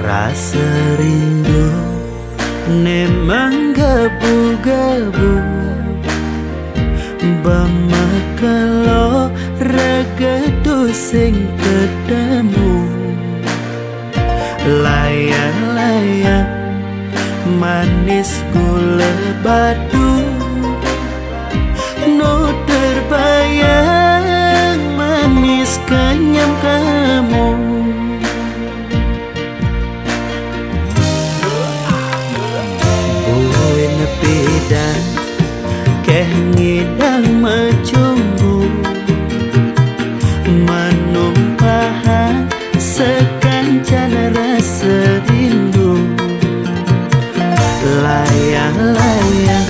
Rasa rindu ne menggebu-gebu Bamakalo regedu sing ketemu Layang-layang manis gula batu No terbayang manis kenyam kamu Dan keh ngidang macumbu menumpahan sekancan rasa rindu Layang-layang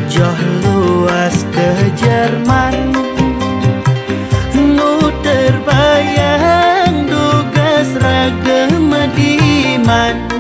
joh luas ke Jerman Nu terbayang dugas raga Madiman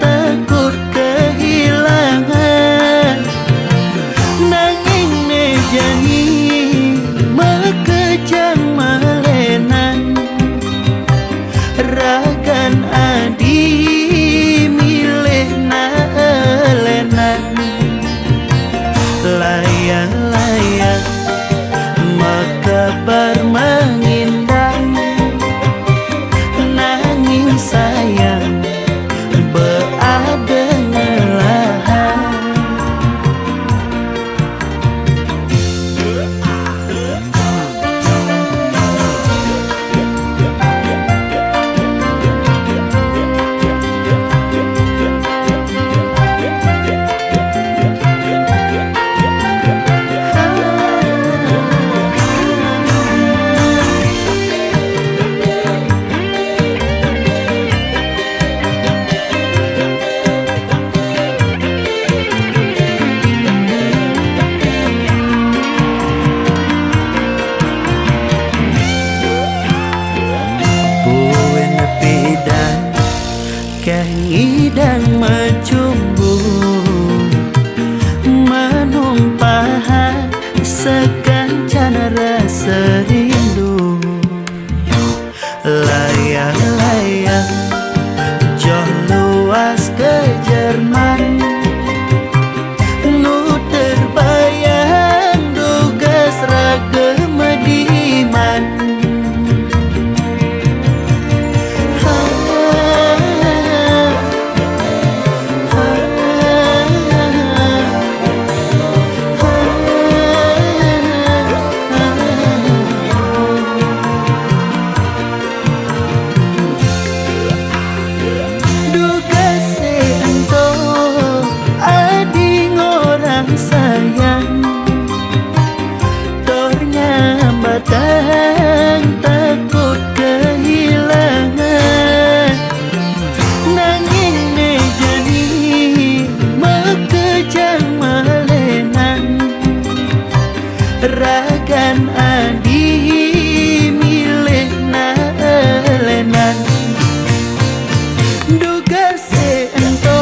takut kehilangan Nanging nejani mekejang malenan Ragan adi milih naelenan Layang-layang makabar mengindang Nanging sayang berada ngelahan Ngidang macumbu menumpahan sekancan rasa rindu Layang-layang joh luas ke Jerman Nu terbayang dugas raga Madiman sayang tornya batang takut kehilangan Nanging nejani mekejang malenan Ragan adi milih naelenan Duga seento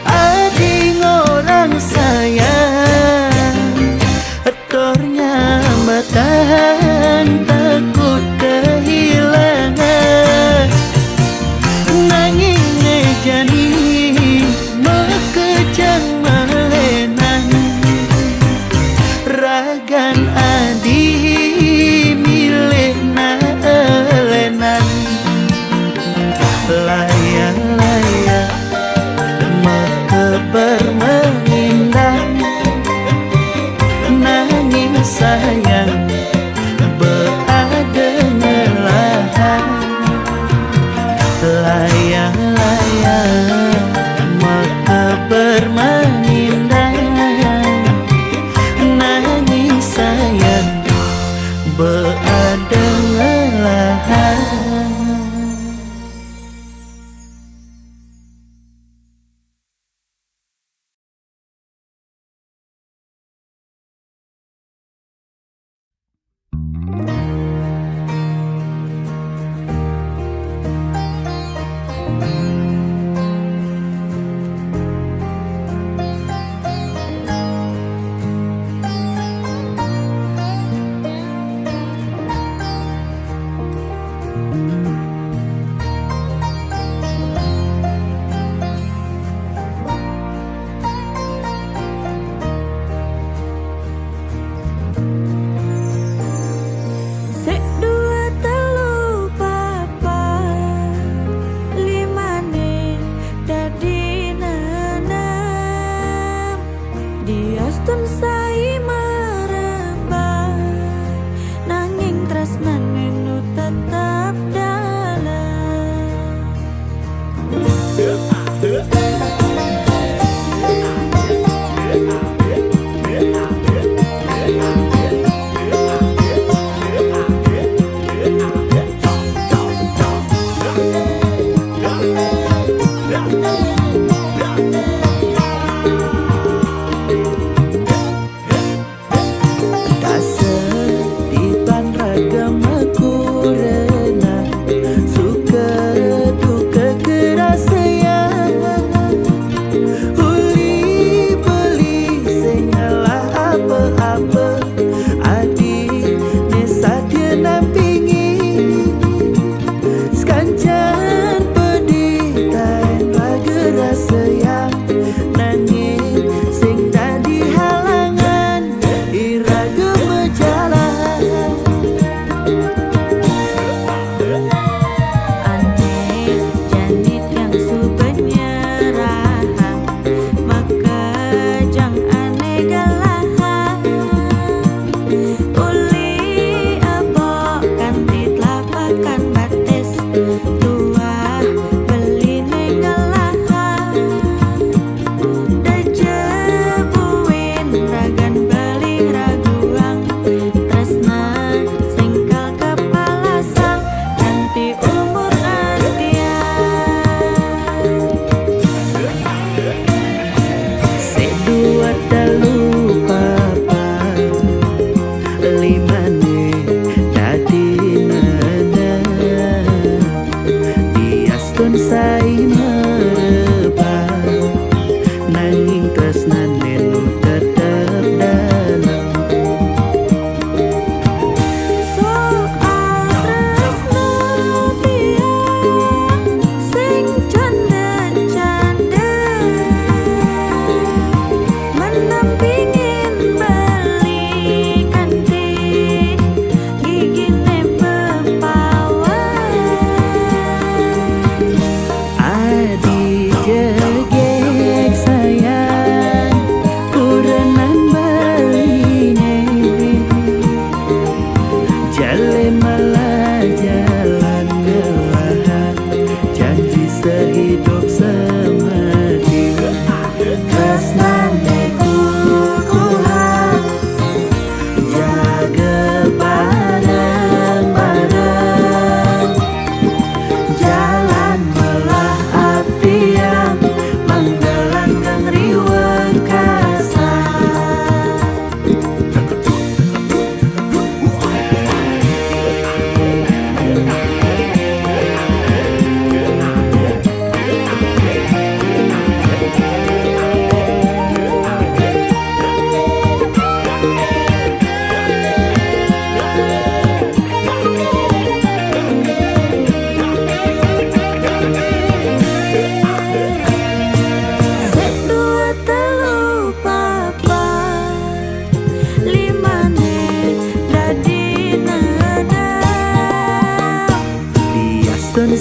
adi ngorang sayang Tornya batang takut kehilangan Nanging nejani mekejang malenan Ragan adi sayang berada ngelahan layang-layang maka bermanindah nangis sayang berada ngelahan.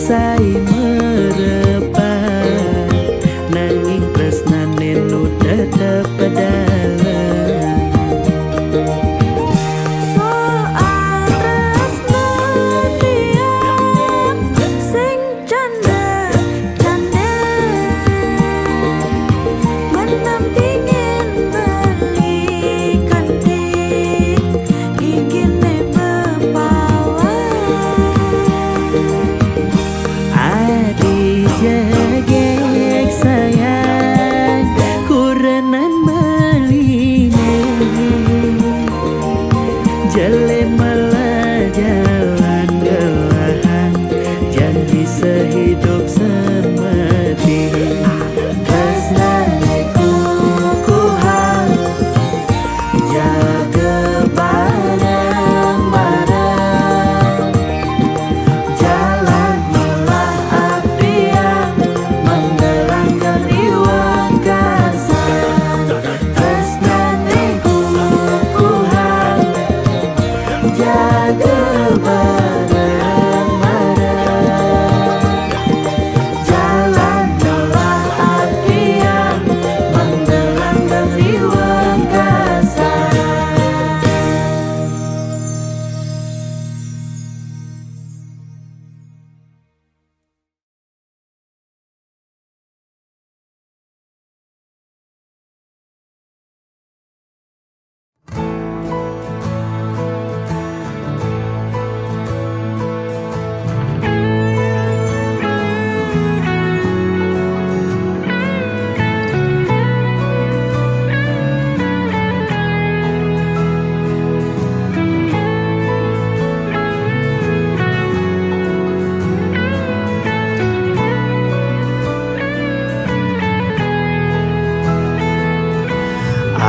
Sai merepat nanging tresnane nu tetep dalam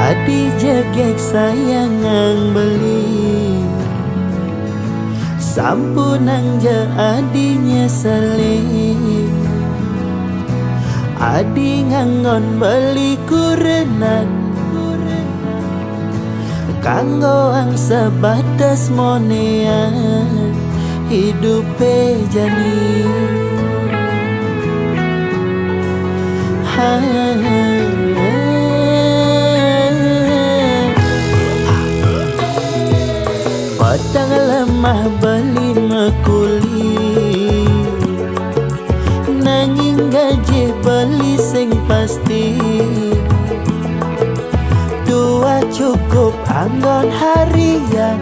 Adi jegek sayangang beli sampunang je adinya seling. Adi nganggon beli kurenan kanggo ang sebatas monean hidupe jani. Padang lemah beli mekuli nanging gaji beli sing pasti. Dua cukup anggon harian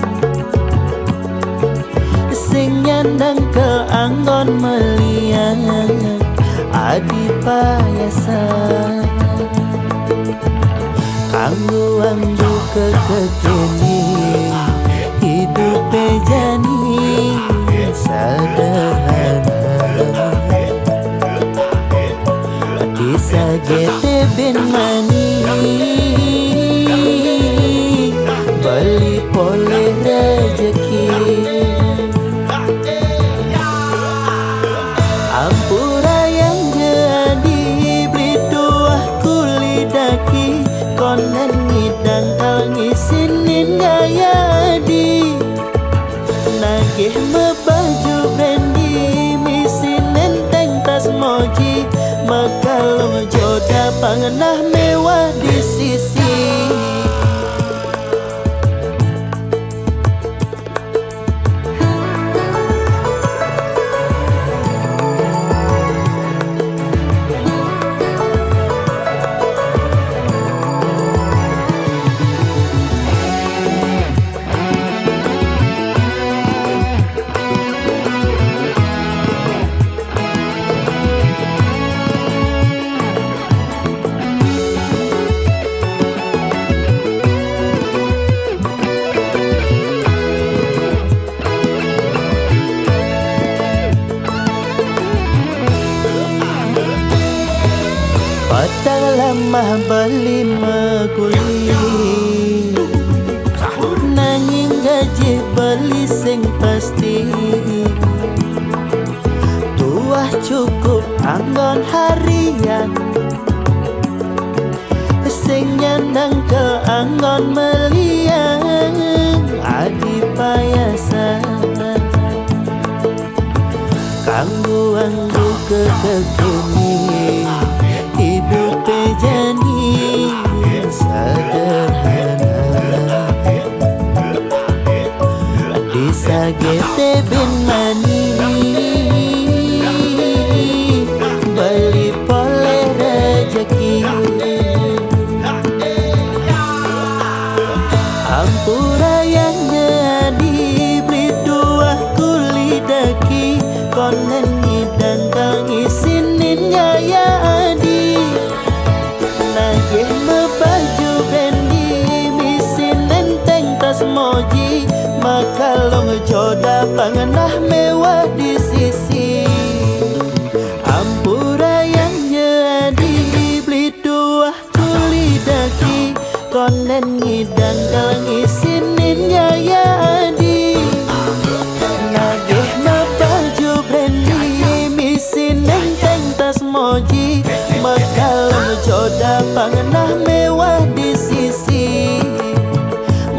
sing nyandang ke anggon melian adi payasan kanggo anggo kekekini hidup jani sederhana disagete ben mani beli poleh rezeki. Ampura yang jadi beli tuah kulidaki konen ngidang kal ngisinin gaya di nagih mebaju brandy misin nenteng tas moji makalong joda pangenah mewah di sisi. Padang lemah beli mekuli nanging gaji beli sing pasti. Tuah cukup anggon harian sing nyandang ke anggon melian adi payasan kanggo anggo kekekini hidup jani sederhana disagete ben mani beli poleh rezeki. Ampura yang jadi beli dua kulidaki konen ngidang kal ngisinin gaya adi nagih mebaju brandy misin nenteng tas moji makalong joda pangenah mewah di sisi. Ampura yang jadi beli dua kulidaki konen ngidang kal ngisinin gaya adi nagih mebaju brandy misin nenteng tas moji makalong joda pangenah mewah di sisi.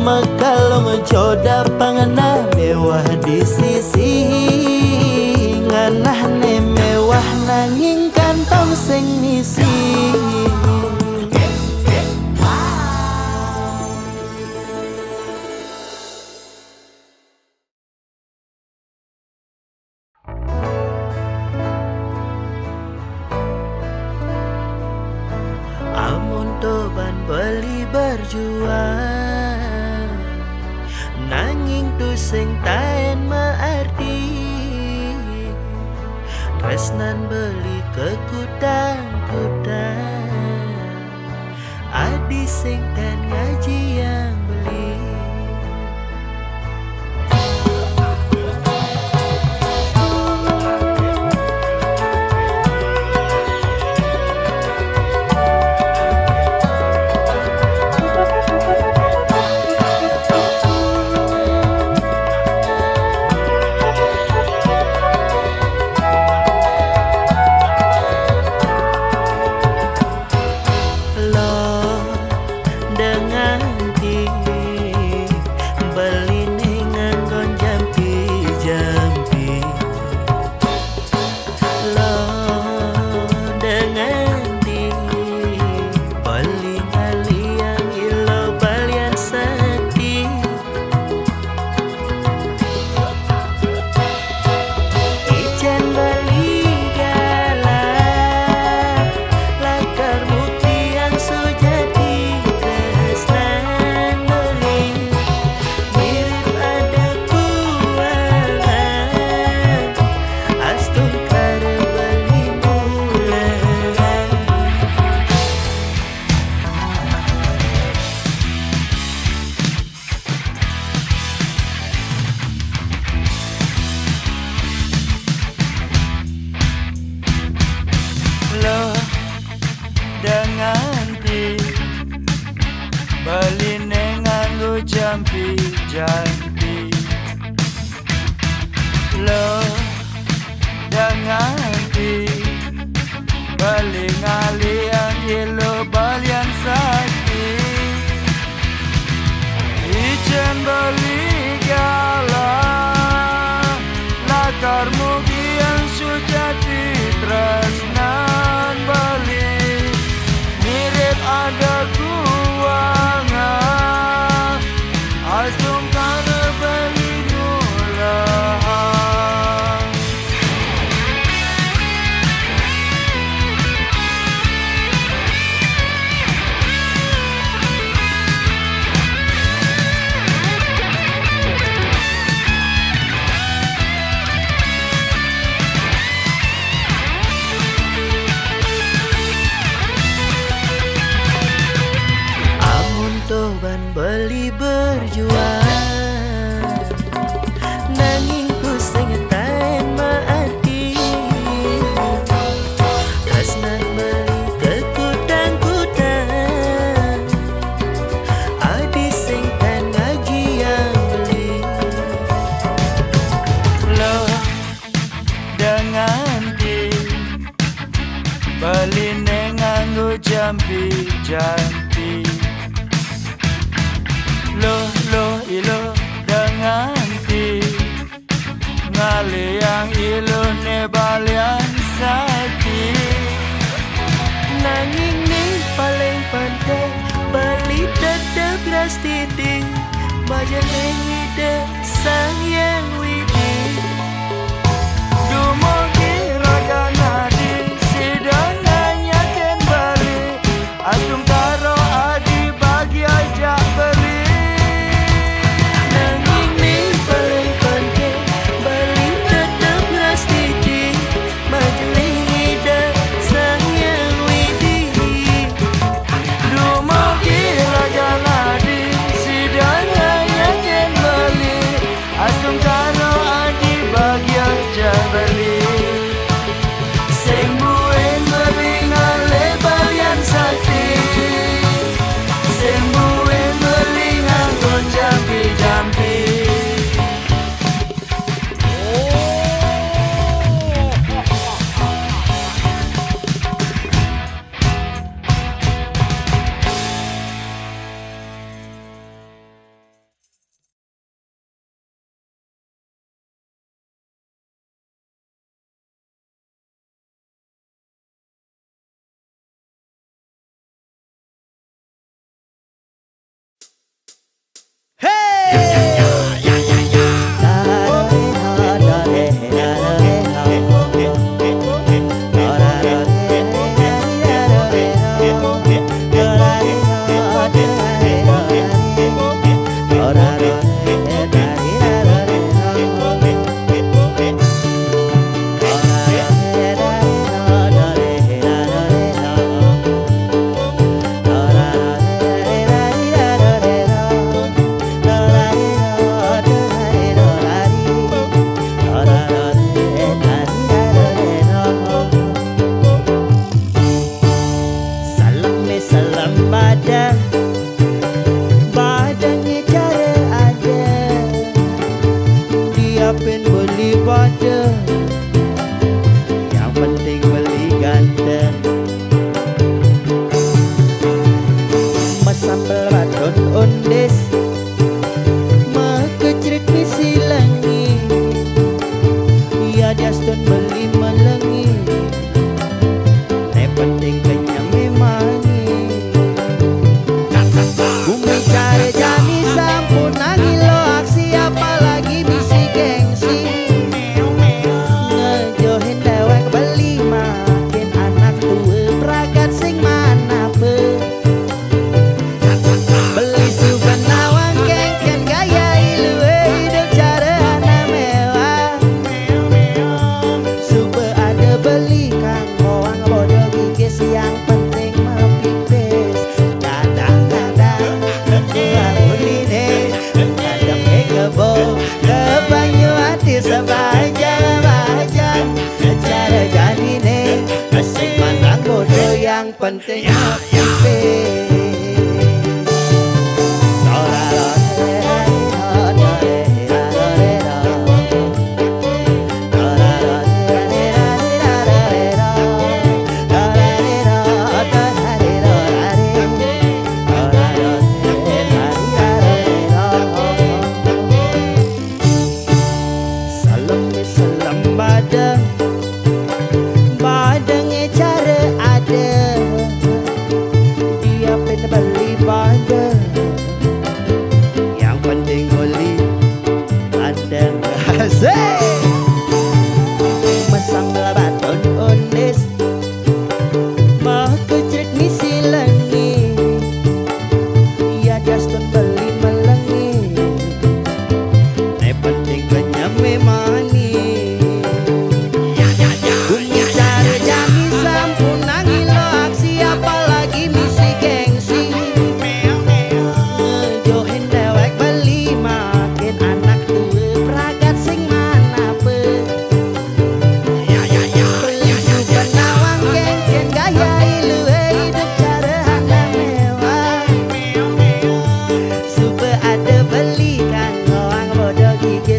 Makalong joda pangenah mewah di sisi. Nganah ne mewah nanging kantong sing ngisi. Amun toban beli berjuang nanging tu sing taen mearti tresnan beli kekudang-kudang adi sing ten ngaji yang beli. dengan ti beli nganggon jampi lo dengan ti beli ngaliang ilo balian seti ijen beli gala lakar mutian sujati tresnan beli mirip ada kuangan astung kare beli bulan lo dengan ti beli nganggo jampi lo dengan ti beli ngaliang ilo balian sakti ijen beli gala lakar mugian sujati tresnan bali mirip ada kuangan asung kare beli nulahan toban beli berjuang nanging pusing taen maati tresnan beli kekutang-kutang adi sing tan ngaji yang beli lo dengan ti beli nganggo jampi lo ilo dengan ti ngaliang ilo ne balian sati nanging ning paling penting beli tetep ras titik majeling ide sang yang widi dumugi raga nadi sidang nganyaken bali asung karo adi bagi aja beli asung karo baton ondes makecrit misi langi ya diaston beli melengi penting kenyang memani bumi cari jani sampun nangi lo aksi apalagi misi gengsi ngejohin dewek beli makin anak tua peragat sing mana be beli sukan nawang kengken gaya ilu hidup cara anak mewah super ada beli kang koang bodoh gigis yang penting mepipis kadang-kadang bangun ini kadang kebo ke banyu hati sebajang-bajang cara jadi nih asik mandang bodoh yang penting mepipis. Badangnya cara ada dia pengen beli badang yang penting beli ada asik mesang baton ondes mah kecrit misi lengi ya jaston beli melengi penting kenyam memani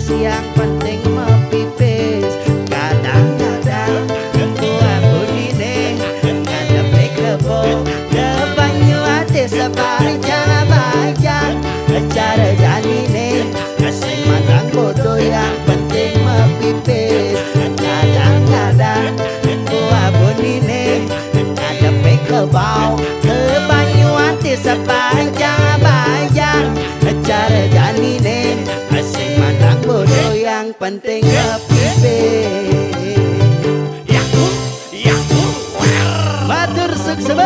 yang penting mepipis kadang-kadang gua bunine ada pekebo depannya hati sebajang-bajang cara janine asing mandang bodoh yang penting mepipis kadang-kadang gua bunine ada pekebo depannya hati sebajang-bajang cara janine asing mandang bodoh yang penting ngepipis. Yaku, matur sukses.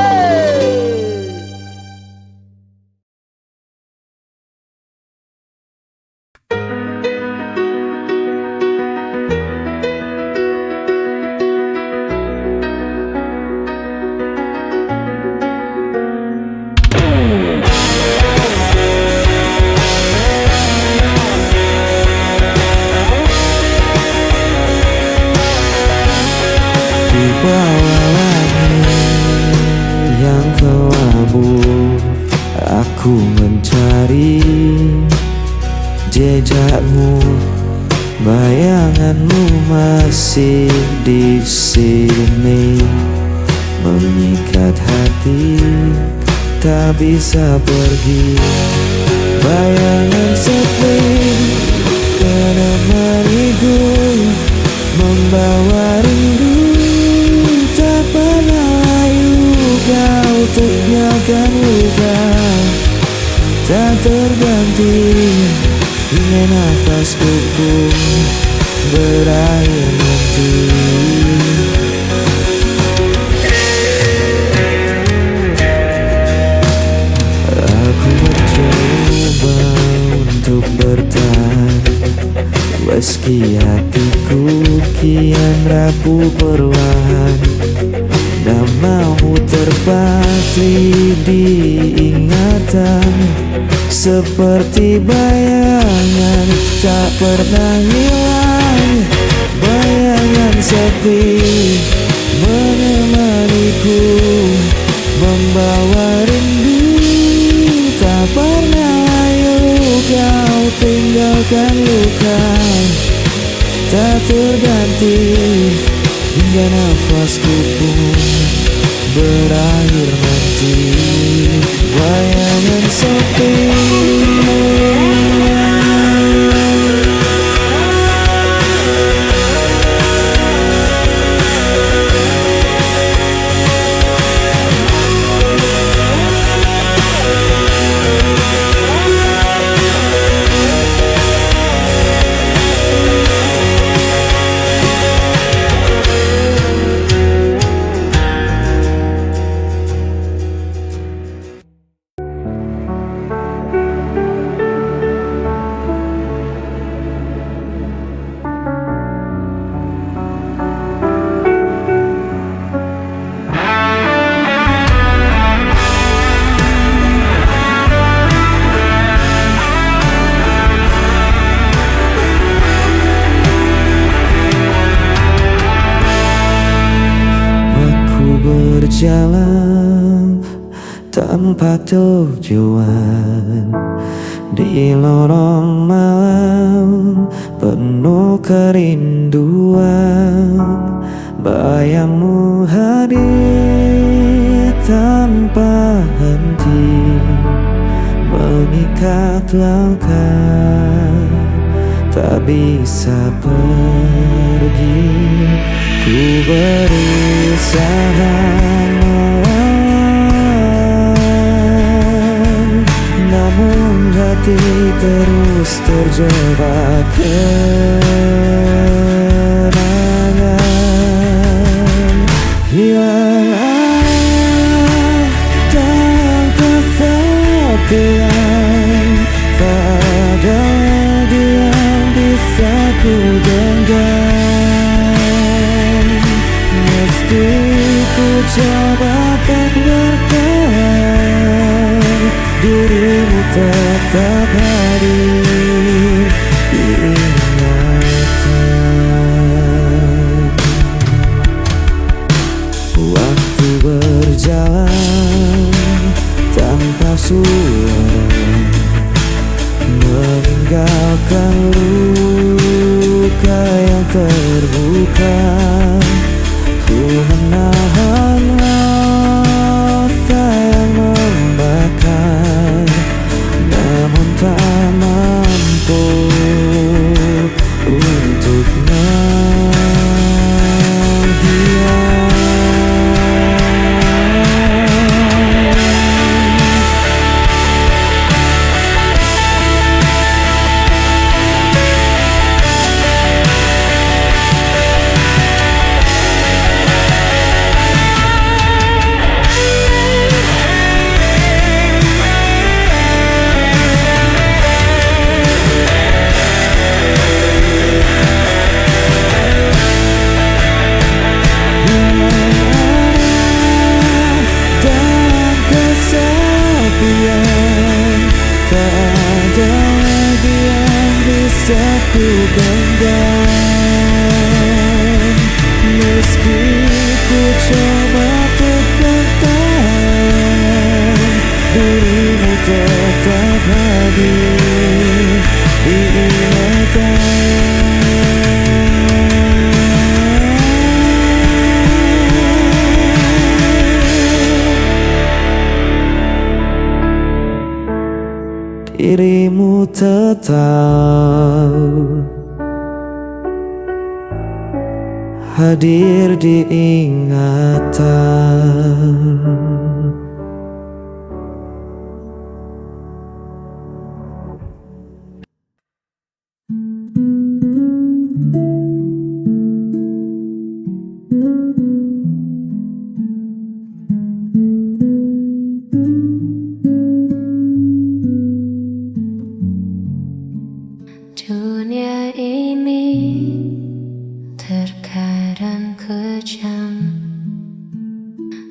Bawah langit yang kelabu, aku mencari jejakmu, bayanganmu masih di sini, mengikat hati tak bisa pergi. Bayangan sepi menemaniku, membawa rindu. Kau tinggalkan luka tak terganti hingga nafasku pun berakhir nanti. Aku mencoba untuk bertahan meski hatiku kian rapuh perlahan. Namamu terpatri di ingatan, seperti bayangan tak pernah hilang. Bayangan sepi menemaniku, membawa rindu tak pernah layu. Kau tinggalkan luka tak terganti hingga nafasku pun berakhir nanti bayangan sepi. Berjalan tanpa tujuan di lorong malam penuh kerinduan. Bayangmu hadir tanpa henti, mengikat langkah, tak bisa pergi. Ku berusaha melawan, namun hati terus terjebak kenangan. Hilanglah dalam kesepian, tak ada lagi yang bisa ku genggam. Meski ku coba tak bertahan, dirimu tetap hadir di ingatan. Waktu berjalan tanpa suara, meninggalkan luka yang terbuka. Ku menahan rasa yang membakar, namun tak mampu untuk menghilang. Ku genggam, meski ku coba untuk bertahan, dirimu tetap hadir di ingatan. Dirimu tetap hadir di ingatan. Dunia ini terkadang kejam,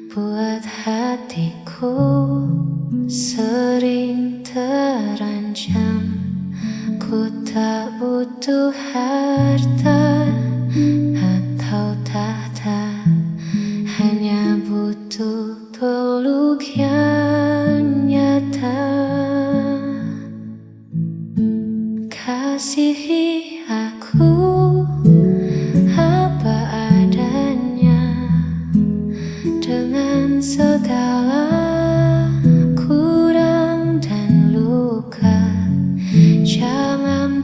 buat hatiku sering terancam. Ku tak butuh harta atau tahta, hanya butuh peluk yang nyata. Kasihi aku apa adanya, dengan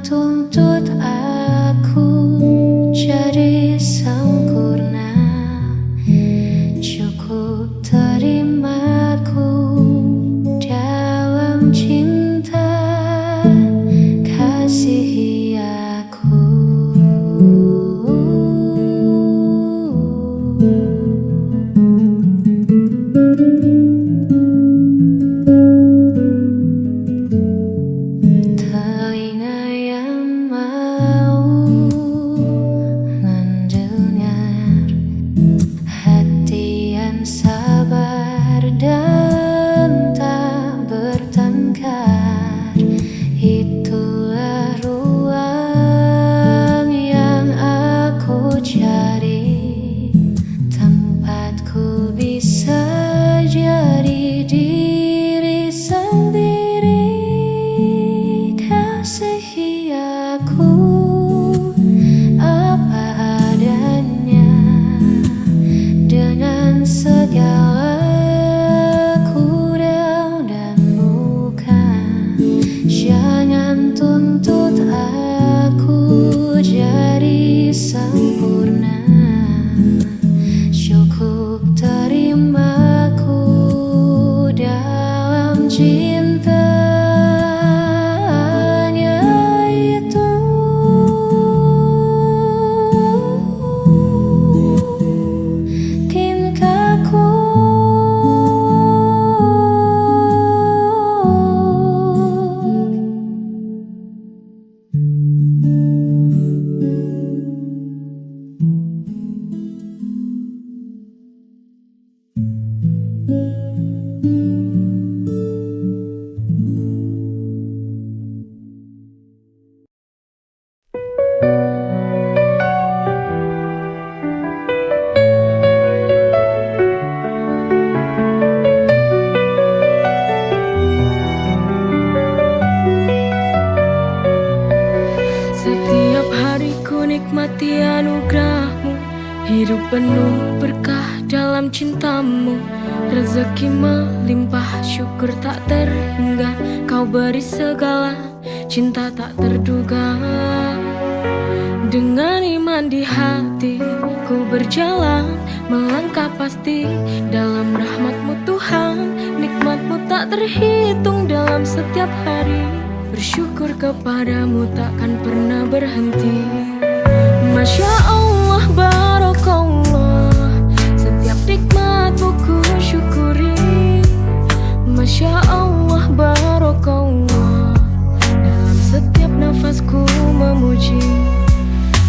tuntut aku jadi sempurna. Cukup terimaku dalam cinta, kasihi aku. Telinga yang mau mendengar, hati yang sabar dan tak bertengkar, itulah ruang yang aku cari. Tempatku bisa jadi diri sendiri, kasihi aku apa adanya dengan segala kurang dan bukan. Jangan tuntut aku jadi sempurna. Cukup terimaku dalam cinta, hanya itu. Tingkahku setiap hariku nikmati anugerahmu, hidup penuh berkah dalam cintamu. Rezeki melimpah, syukur tak terhingga, kau beri segala, cinta tak terduga. Dengan iman di hati, ku berjalan, melangkah pasti dalam rahmat-Mu Tuhan. Nikmat-Mu tak terhitung dalam setiap hari, bersyukur kepadamu takkan pernah berhenti. Masya Allah, Barakallah, setiap nikmat-Mu ku syukuri. Masya Allah, Barakallah, dalam setiap nafasku memuji.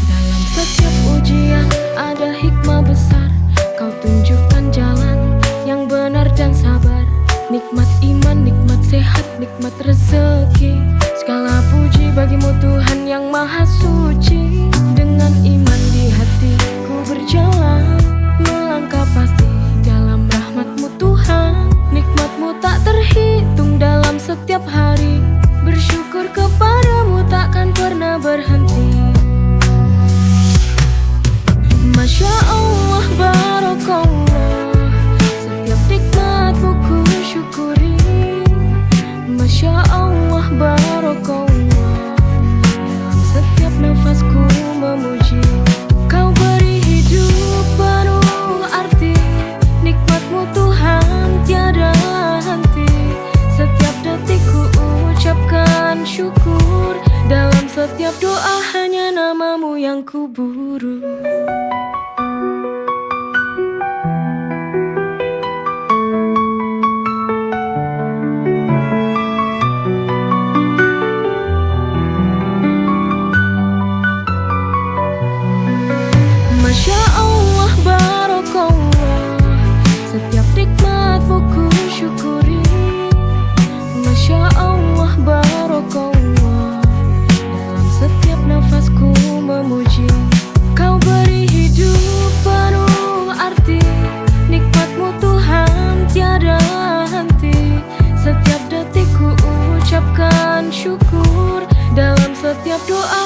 Dalam setiap ujian ada hikmah besar, kau tunjukkan jalan yang benar dan sabar. Nikmat iman, nikmat sehat, nikmat rezeki, segala puji bagimu Tuhan yang maha suci. Dengan iman di hati ku berjalan, melangkah pasti dalam rahmat-Mu Tuhan. Nikmat-Mu tak terhitung dalam setiap hari, bersyukur kepadamu takkan pernah berhenti. Masya Allah, Barakallah, setiap nikmat-Mu ku syukuri. Masya Allah, Barakallah, dalam setiap nafasku memuji. Kau beri hidup penuh arti, nikmat-Mu Tuhan tiada henti. Setiap detik ku ucapkan syukur, dalam setiap doa hanya nama-Mu yang ku buru. Masya Allah, Barakallah, setiap nikmat-Mu ku syukuri. Masya Allah, Barakallah, dalam setiap nafasku memuji. Kau beri hidup penuh arti, nikmat-Mu Tuhan tiada henti. Setiap detik ku ucapkan syukur, dalam setiap doa